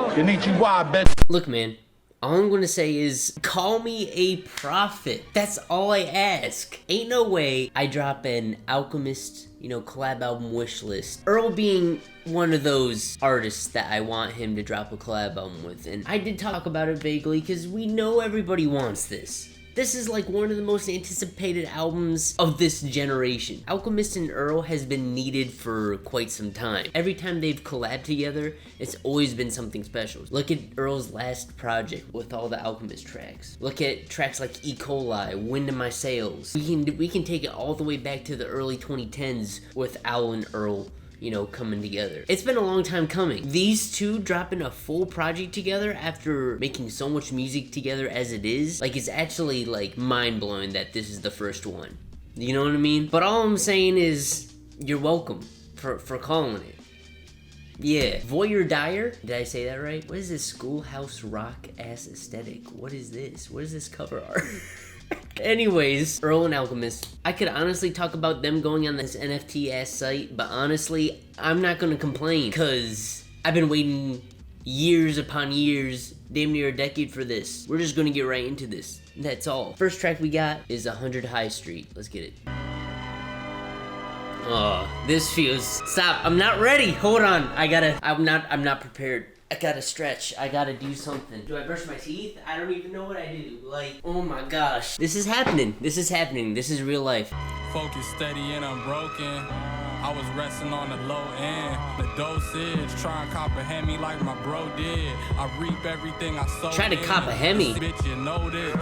Konnichiwa, bitch. Look, man, all I'm gonna say is, call me a prophet. That's all I ask. Ain't no way I drop an Alchemist, collab album wish list. Earl being one of those artists that I want him to drop a collab album with. And I did talk about it vaguely, because we know everybody wants this. This is like one of the most anticipated albums of this generation. Alchemist and Earl has been needed for quite some time. Every time they've collabed together, it's always been something special. Look at Earl's last project with all the Alchemist tracks. Look at tracks like E. coli, Wind in My Sails. We can take it all the way back to the early 2010s with Al and Earl, coming together. It's been a long time coming. These two dropping a full project together after making so much music together as it is, it's actually mind-blowing that this is the first one. You know what I mean? But all I'm saying is, you're welcome for calling it. Yeah. Voyeur Dyer? Did I say that right? What is this schoolhouse rock ass aesthetic? What is this? What is this cover art? Anyways, Earl and Alchemist. I could honestly talk about them going on this NFT ass site, but honestly, I'm not gonna complain, cause I've been waiting years upon years, damn near a decade for this. We're just gonna get right into this. That's all. First track we got is 100 High Street. Let's get it. Oh, this feels... Stop, I'm not ready. Hold on, I'm not prepared. I gotta stretch. I gotta do something. Do I brush my teeth? I don't even know what I do. Oh my gosh. This is happening. This is happening. This is real life. Focus steady and unbroken. I was resting on the low end. The dosage. Try and cop a Hemi like my bro did. I reap everything I sow. Try to cop a Hemi. Bitch, you know this.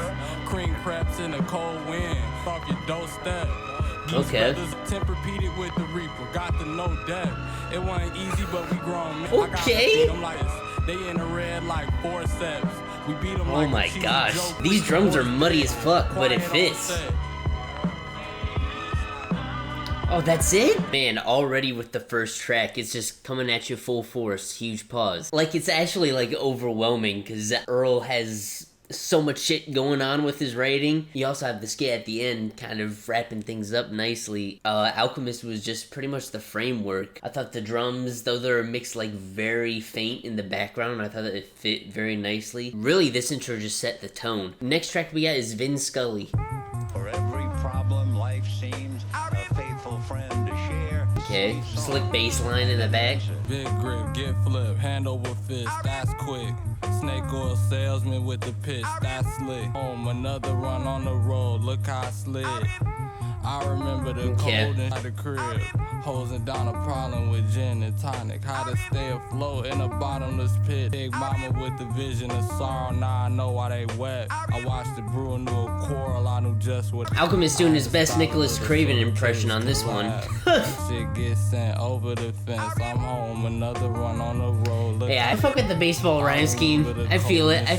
Cream crepes in the cold wind. Off your doorstep. Okay. Tempur-Pedic with the Reaper, got the no debt. It wasn't easy, but we grown. Okay. They in the red like forceps. We beat them oh my gosh, these drums are muddy as fuck, but it fits. Oh, that's it? Man, already with the first track, it's just coming at you full force. Huge pause. It's actually overwhelming, because Earl has so much shit going on with his writing. You also have the skit at the end kind of wrapping things up nicely. Alchemist was just pretty much the framework. I thought the drums, though they're mixed very faint in the background, I thought that it fit very nicely. Really, this intro just set the tone. Next track we got is Vin Skully. For every problem, life seems a faithful friend to share. Okay, slick bass line in the back. Big grip, get flip, hand over fist, that's quick. Snake oil salesman with the pitch, that's slick. Home, another run on the road, look how I slid. I remember the cold inside the crib, hosing down a problem with gin and tonic. How to stay afloat in a bottomless pit. Big mama with the vision of sorrow, now I know why they wet. I watched it brew into a quarrel, I knew just what. Alchemist doing his best Nicholas Craven impression on this one. Shit gets sent over the fence, I'm home, another run on the road. Yeah, I fuck with the baseball rhyme scheme. I feel it.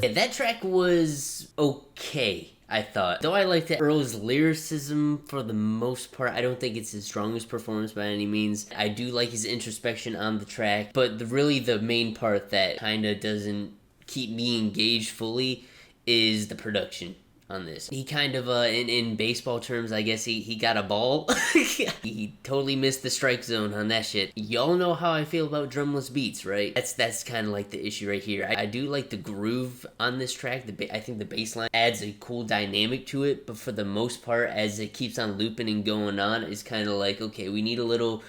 Yeah, that track was okay, I thought. Though I liked Earl's lyricism for the most part, I don't think it's his strongest performance by any means. I do like his introspection on the track, but really the main part that kinda doesn't keep me engaged fully is the production on this. He kind of, in baseball terms, I guess he got a ball. He totally missed the strike zone on that shit. Y'all know how I feel about drumless beats, right? That's kind of the issue right here. I do like the groove on this track. I think the bass line adds a cool dynamic to it, but for the most part, as it keeps on looping and going on, it's kind of okay, we need a little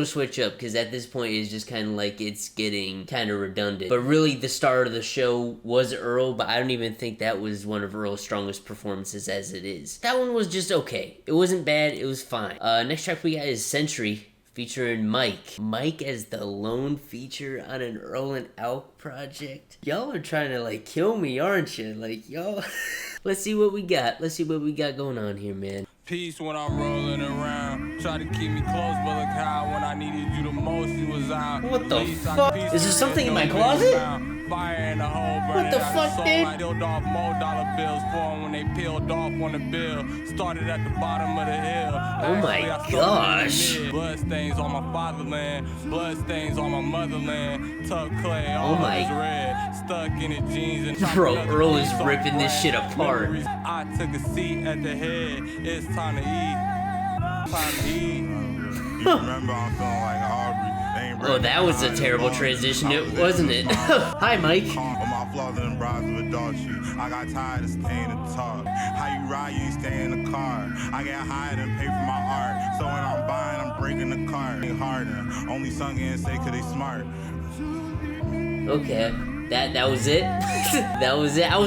switch up, because at this point, it's just kind of it's getting kind of redundant. But really, the star of the show was Earl, but I don't even think that was one of Earl's strongest performances as it is. That one was just okay. It wasn't bad, it was fine. Next track we got is Sentry, featuring Mike. Mike as the lone feature on an Earl and Alk project. Y'all are trying to kill me, aren't you? Y'all. Let's see what we got. Let's see what we got going on here, man. Peace when I'm rolling around. Try to keep me close, but look how when I needed you the most, you was out. What the fuck? Is there something in my closet? Fire in the hole, what the fuck, dude? I peeled off more dollar bills for them when they peeled off on the bill. Started at the bottom of the hill. Oh my gosh. Blood stains on my fatherland. Blood stains on my motherland. Tuck clay, all is red. Stuck in the jeans and bro, Earl is ripping this shit apart. I took a seat at the head. It's time to eat. Time to eat. You remember I'm feeling like Aubrey. They ain't Oh, that was a terrible transition, wasn't it? Hi, Mike. My flaws and bras of a dog shit. I got tired of staying and talk. How you ride, you ain't stay in the car. I get hired and pay for my art. So when I'm buying, I'm breaking the car. Ain't harder. Only sung in say 'cause they smart. Okay, that was it. That was it. I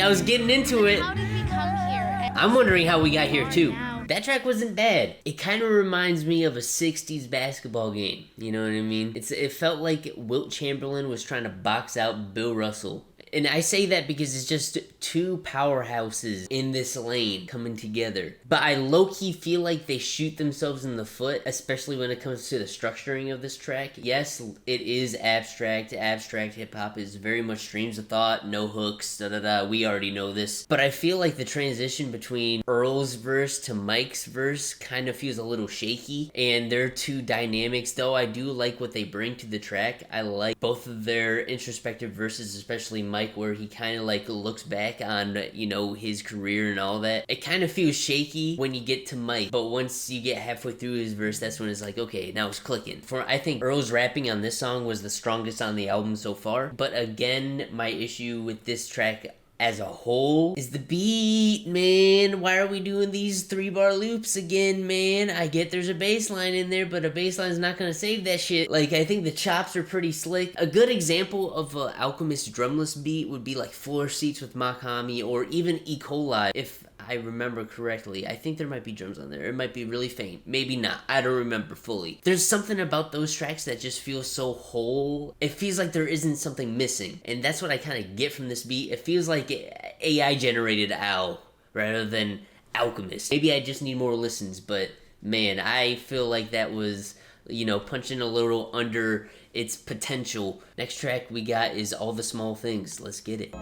was getting into it. How did we come here? I'm wondering how we got here too. That track wasn't bad. It kind of reminds me of a 60s basketball game. You know what I mean? It felt like Wilt Chamberlain was trying to box out Bill Russell. And I say that because it's just two powerhouses in this lane coming together. But I low-key feel like they shoot themselves in the foot, especially when it comes to the structuring of this track. Yes, it is abstract. Abstract hip-hop is very much streams of thought, no hooks, da-da-da. We already know this. But I feel like the transition between Earl's verse to Mike's verse kind of feels a little shaky. And their two dynamics, though I do like what they bring to the track. I like both of their introspective verses, especially Mike, where he kind of like looks back on, you know, his career and all that. It kind of feels shaky when you get to Mike, but once you get halfway through his verse, that's when it's like, okay, now it's clicking. I think Earl's rapping on this song was the strongest on the album so far, but again, my issue with this track as a whole is the beat, man. Why are we doing these 3-bar loops again, man? I get there's a bass line in there, but a bass line's not gonna save that shit. Like, I think the chops are pretty slick. A good example of an Alchemist drumless beat would be like Floor Seats with Makami, or even E. coli, if I remember correctly. I think there might be drums on there. It might be really faint. Maybe not. I don't remember fully. There's something about those tracks that just feels so whole. It feels like there isn't something missing. And that's what I kind of get from this beat. It feels like AI generated Al rather than Alchemist. Maybe I just need more listens, but man, I feel like that was, you know, punching a little under its potential. Next track we got is All the Small Things. Let's get it.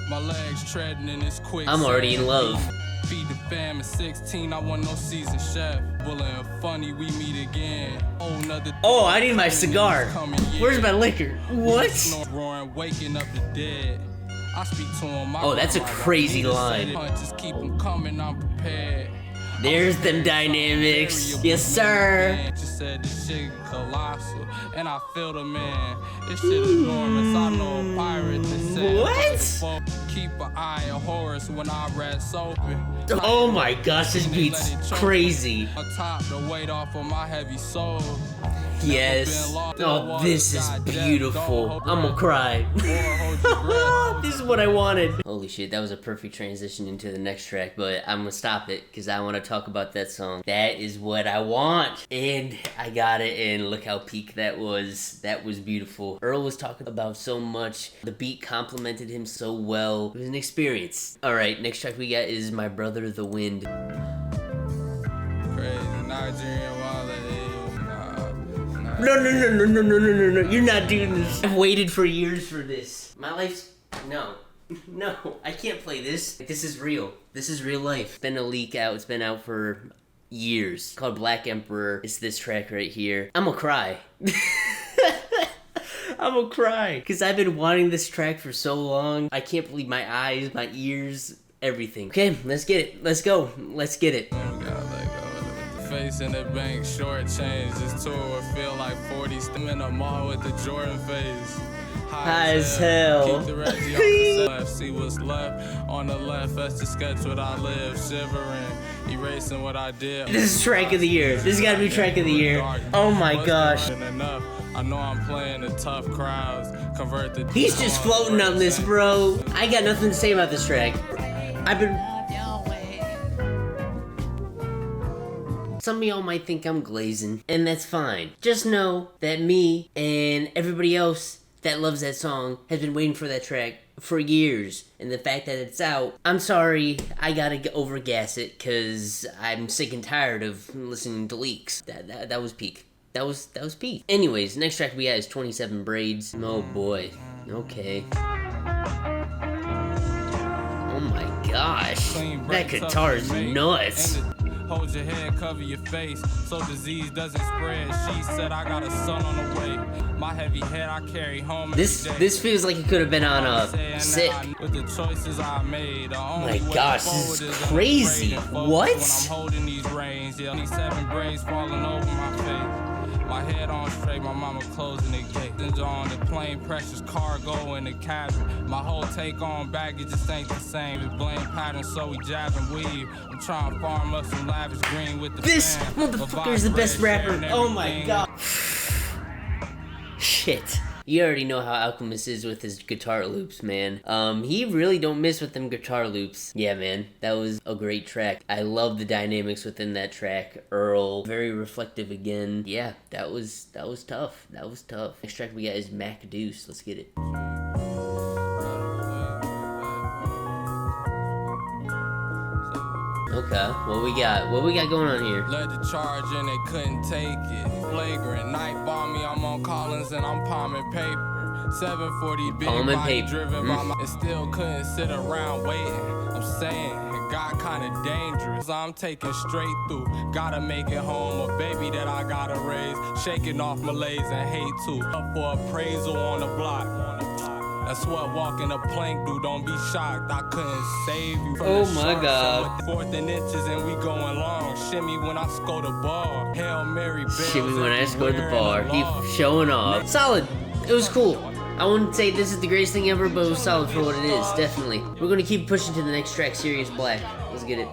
My legs treading in this quick. I'm already in love. Feed the fam at 16, I want no seasoned chef. Bullet and funny, we meet again. Oh, I need my cigar. Where's my liquor? What? Roaring, waking up the dead. I speak to him. Oh, that's a crazy line. Just keep them coming, I'm prepared. There's them dynamics. Yes, sir. Just said this shit colossal, and I feel the man. This shit is enormous. I know a pirate that said. What? Keep an eye on Horus when I rest open. Oh my gosh, this beat's crazy. On top the weight off of my heavy soul. Yes. Oh, this is beautiful. I'm gonna cry. This is what I wanted. Holy shit, that was a perfect transition into the next track, but I'm gonna stop it because I want to talk about that song. That is what I want. And I got it, and look how peak that was. That was beautiful. Earl was talking about so much. The beat complimented him so well. It was an experience. Alright, next track we got is My Brother the Wind. Crazy Nigerian wallet. No, you're not doing this. I've waited for years for this. My life's, no, I can't play this. This is real. This is real life. It's been a leak out. It's been out for years. It's called Black Emperor. It's this track right here. I'm gonna cry. I'm gonna cry. Because I've been wanting this track for so long. I can't believe my eyes, my ears, everything. Okay, let's get it. Let's go. Let's get it. Face in the bank, short change. This tour would feel like 40. Stim in the mall with the Jordan face. High as hell. Keep the Reggie on the left. See what's left on the left. That's the sketch what I live. Shivering, erasing what I did. This is track of the year. This has got to be track of the year. Oh my gosh. I know I'm playing the tough crowds. Convert the. He's just floating on this, bro. I got nothing to say about this track. I've been. Some of y'all might think I'm glazing, and that's fine. Just know that me and everybody else that loves that song has been waiting for that track for years. And the fact that it's out, I'm sorry, I gotta overgas it, cause I'm sick and tired of listening to leaks. That was peak. That was peak. Anyways, next track we got is 27 Braids. Oh boy. Okay. Oh my gosh. That guitar's nuts. Hold your head, cover your face, so disease doesn't spread. She said I got a son on the way. My heavy head I carry home. This feels like it could have been on Sick. With the choices I made. Oh my gosh, this is crazy. What? I'm holding these reins. Yeah, 27 braids falling over my face. My head on straight, my mama closing the gate. Engine on the plane, precious cargo in the cabin. My whole take on baggage just ain't the same. It's blame pattern, so we jab and weave. I'm trying to farm up some lavish green with the This fam. motherfucker is the best rapper. Oh my god. Shit. You already know how Alchemist is with his guitar loops, man. He really don't miss with them guitar loops. Yeah, man, that was a great track. I love the dynamics within that track. Earl, very reflective again. Yeah, that was tough. That was tough. Next track we got is Mac Deuce. Let's get it. Okay, what we got? What we got going on here? Led the charge and they couldn't take it. Flagrant night bomb me, I'm on Collins and I'm palming paper. 740 big Palm and body paper. driven by my... And still couldn't sit around waiting. I'm saying it got kinda dangerous. I'm taking straight through. Gotta make it home, a baby that I gotta raise. Shaking off malaise and hate too. Up for appraisal on the block. That's what walking a plank do, don't be shocked, I couldn't save you from Oh the my sharks. God. I'm with fourth and inches and we going long. Shimmy when I score the ball. Hail Mary bells. Shimmy when I scored the everywhere bar. in the He showing off. Solid. It was cool. I wouldn't say this is the greatest thing ever, but it was solid for what it is, definitely. We're gonna keep pushing to the next track, Sirius Blac. Let's get it.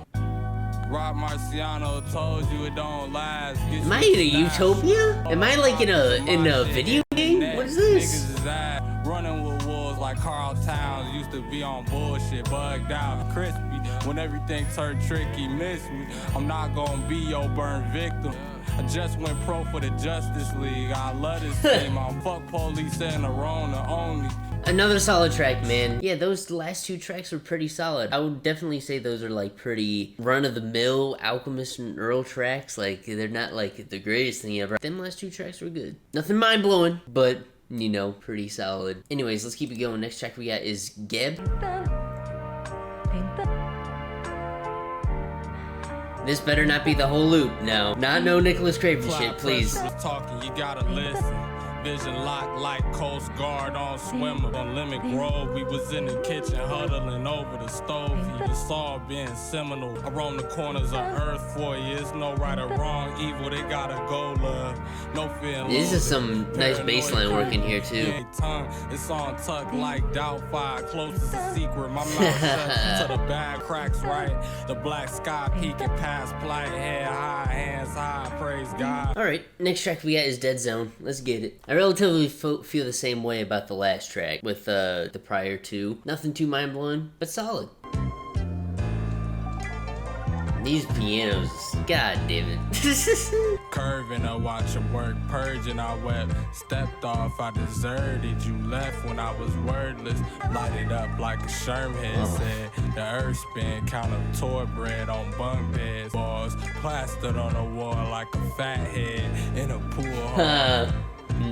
Rob Marciano told you it don't last. Am I in a utopia? Am I like in a video game? What is this? Niggas is ass. Running with wolves like Carl Towns. Used to be on bullshit, bugged out, crispy. When everything turned tricky, miss me. I'm not gonna be your burn victim. I just went pro for the Justice League. I love this team. I'm fuck police and the Rona only. Another solid track, man. Yeah, those last two tracks were pretty solid. I would definitely say those are like pretty run-of-the-mill Alchemist and Earl tracks. Like, they're not like the greatest thing ever. Them last two tracks were good. Nothing mind-blowing, but, you know, pretty solid. Anyways, let's keep it going. Next track we got is Geb. This better not be the whole loop. No. Not no Nicholas Craven shit, please. Talking, you gotta listen. Vision locked like Coast Guard on swimmer. On Lemon Grove, we was in the kitchen huddling over the stove. The saw being seminal. I roam the corners of earth for you. It's no right or wrong evil. They gotta go love. No fear. This is some nice bass line work in here too. It's on tuck like Doubtfire. Closest to secret. My mouth shut to the bad cracks right. The black sky peeking past plight. Head high, hands high. Praise God. Alright, next track we got is Dead Zone. Let's get it. I relatively feel the same way about the last track with the prior two. Nothing too mind-blowing, but solid. These pianos, god damn it. Curving, I watch him work, purging, I wept. Stepped off, I deserted. You left when I was wordless. Lighted up like a Sherm head said. The earth spin, count up toy bread on bunk beds. Balls plastered on the wall like a fat head in a pool.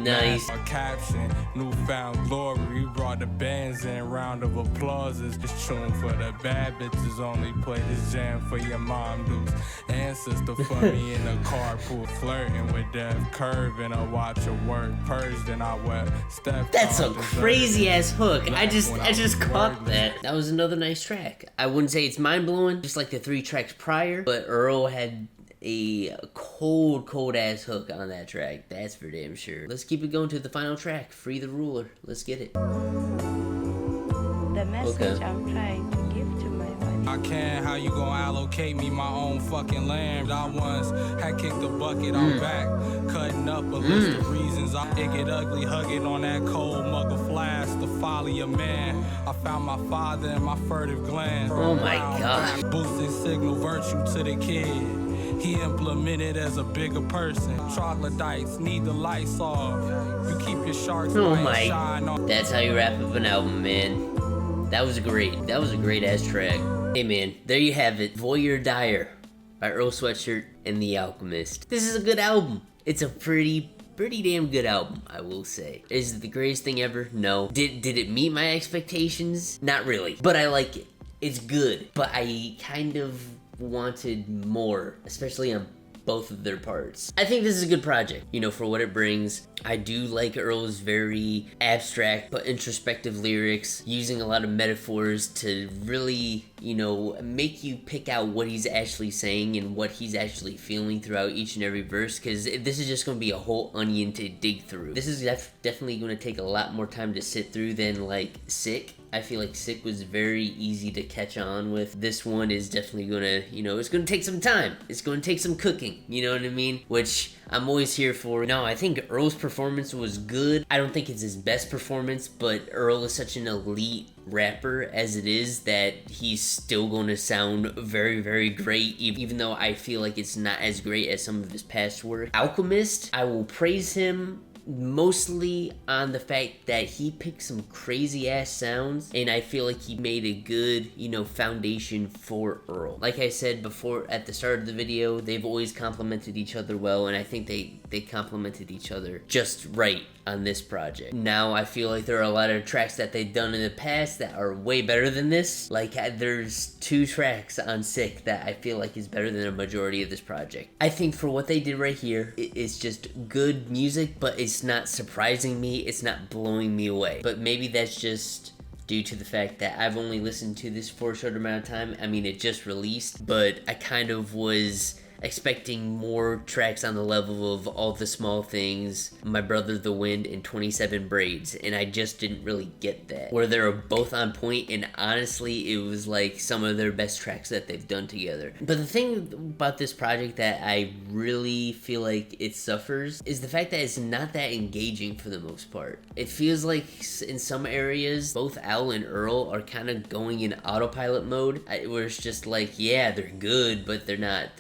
Nice. A caption, newfound glory. We brought the bands in, round of applauses. This tune for the bad bitches, only play this jam for your mom, Deuce. Ancestor for me in the carpool, flirting with death. Curving, I watch her work. Purged and I wept. Stepped That's a on, crazy ass hook. I just was caught that. That was another nice track. I wouldn't say it's mind-blowing, just like the three tracks prior, but Earl had a cold ass hook on that track. That's for damn sure. Let's keep it going to the final track, Free the Ruler. Let's get it. The message I'm trying to give to my body. I can't, how you gonna allocate me my own fucking land? I once had kicked the bucket, I'm back. Cutting up a list of reasons I get ugly, hugging on that cold mug of flask. The folly of man. I found my father in my furtive glance. Oh my god. Boosting signal virtue to the kid. He implemented as a bigger person. Troglodytes need the lights off. You keep your sharks Oh bright, shine my. on. That's how you wrap up an album, man. That was great. That was a great ass track. Hey man, there you have it. Voyeur Dire by Earl Sweatshirt and The Alchemist. This is a good album. It's a pretty damn good album, I will say. Is it the greatest thing ever? No. Did it meet my expectations? Not really. But I like it. It's good. But I kind of wanted more, especially on both of their parts. I think this is a good project, you know, for what it brings. I do like Earl's very abstract but introspective lyrics, using a lot of metaphors to really, you know, make you pick out what he's actually saying and what he's actually feeling throughout each and every verse, because this is just going to be a whole onion to dig through. This is definitely going to take a lot more time to sit through than like Sick. I feel like Sick was very easy to catch on with. This one is definitely gonna, you know, it's gonna take some time. It's gonna take some cooking, you know what I mean? Which I'm always here for. No, I think Earl's performance was good. I don't think it's his best performance, but Earl is such an elite rapper as it is that he's still going to sound very, very great, even though I feel like it's not as great as some of his past work. Alchemist, I will praise him mostly on the fact that he picked some crazy ass sounds, and I feel like he made a good, you know, foundation for Earl. Like I said before at the start of the video, they've always complemented each other well, and I think they complemented each other just right on this project. Now I feel like there are a lot of tracks that they've done in the past that are way better than this. Like there's 2 tracks on Sick that I feel like is better than a majority of this project. I think for what they did right here, it's just good music, but it's not surprising me, it's not blowing me away. But maybe that's just due to the fact that I've only listened to this for a short amount of time. I mean, it just released, but I kind of was expecting more tracks on the level of All the Small Things, My Brother the Wind, and 27 Braids, and I just didn't really get that. Where they were both on point, and honestly, it was like some of their best tracks that they've done together. But the thing about this project that I really feel like it suffers is the fact that it's not that engaging for the most part. It feels like in some areas, both Al and Earl are kind of going in autopilot mode, where it's just like, yeah, they're good, but they're not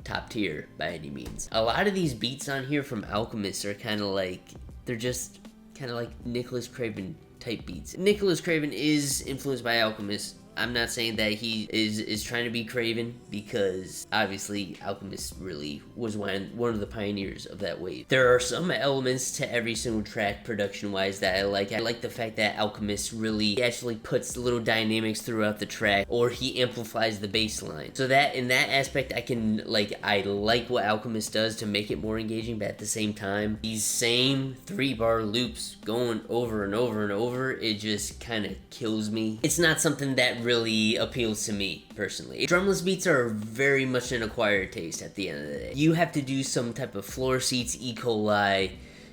top tier by any means. A lot of these beats on here from Alchemist are kind of like, they're just kind of like Nicholas Craven type beats. Nicholas Craven is influenced by Alchemist. I'm not saying that he is trying to be Craven, because obviously Alchemist really was one of the pioneers of that wave. There are some elements to every single track production-wise that I like. I like the fact that Alchemist really actually puts little dynamics throughout the track, or he amplifies the bass line. So that in that aspect, I like what Alchemist does to make it more engaging, but at the same time, these same 3-bar loops going over and over and over, it just kind of kills me. It's not something that really appeals to me personally. Drumless beats are very much an acquired taste at the end of the day. You have to do some type of floor seats, E. coli,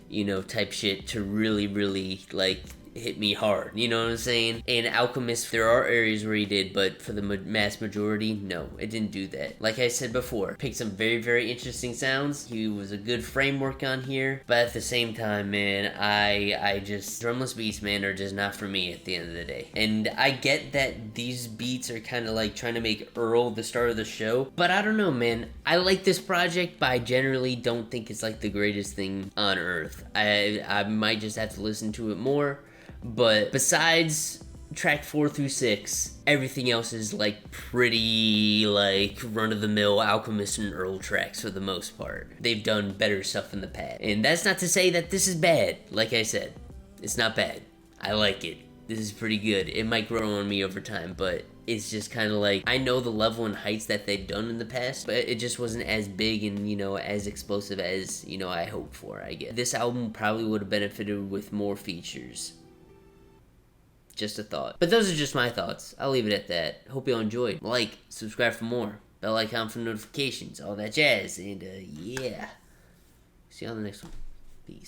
you know, type shit to really like hit me hard, you know what I'm saying? And Alchemist, there are areas where he did, but for the mass majority, no, it didn't do that. Like I said before, picked some very, very interesting sounds. He was a good framework on here, but at the same time, man, I just, drumless beats, man, are just not for me at the end of the day. And I get that these beats are kind of like trying to make Earl the star of the show, but I don't know, man. I like this project, but I generally don't think it's like the greatest thing on earth. I might just have to listen to it more. But besides track 4 through 6, everything else is like pretty like run-of-the-mill Alchemist and Earl tracks for the most part. They've done better stuff in the past. And that's not to say that this is bad. Like I said, it's not bad. I like it. This is pretty good. It might grow on me over time, but it's just kind of like, I know the level and heights that they've done in the past, but it just wasn't as big and, you know, as explosive as, you know, I hoped for, I guess. This album probably would have benefited with more features. Just a thought. But those are just my thoughts. I'll leave it at that. Hope you all enjoyed. Like, subscribe for more. Bell icon for notifications. All that jazz. And, yeah. See you on the next one.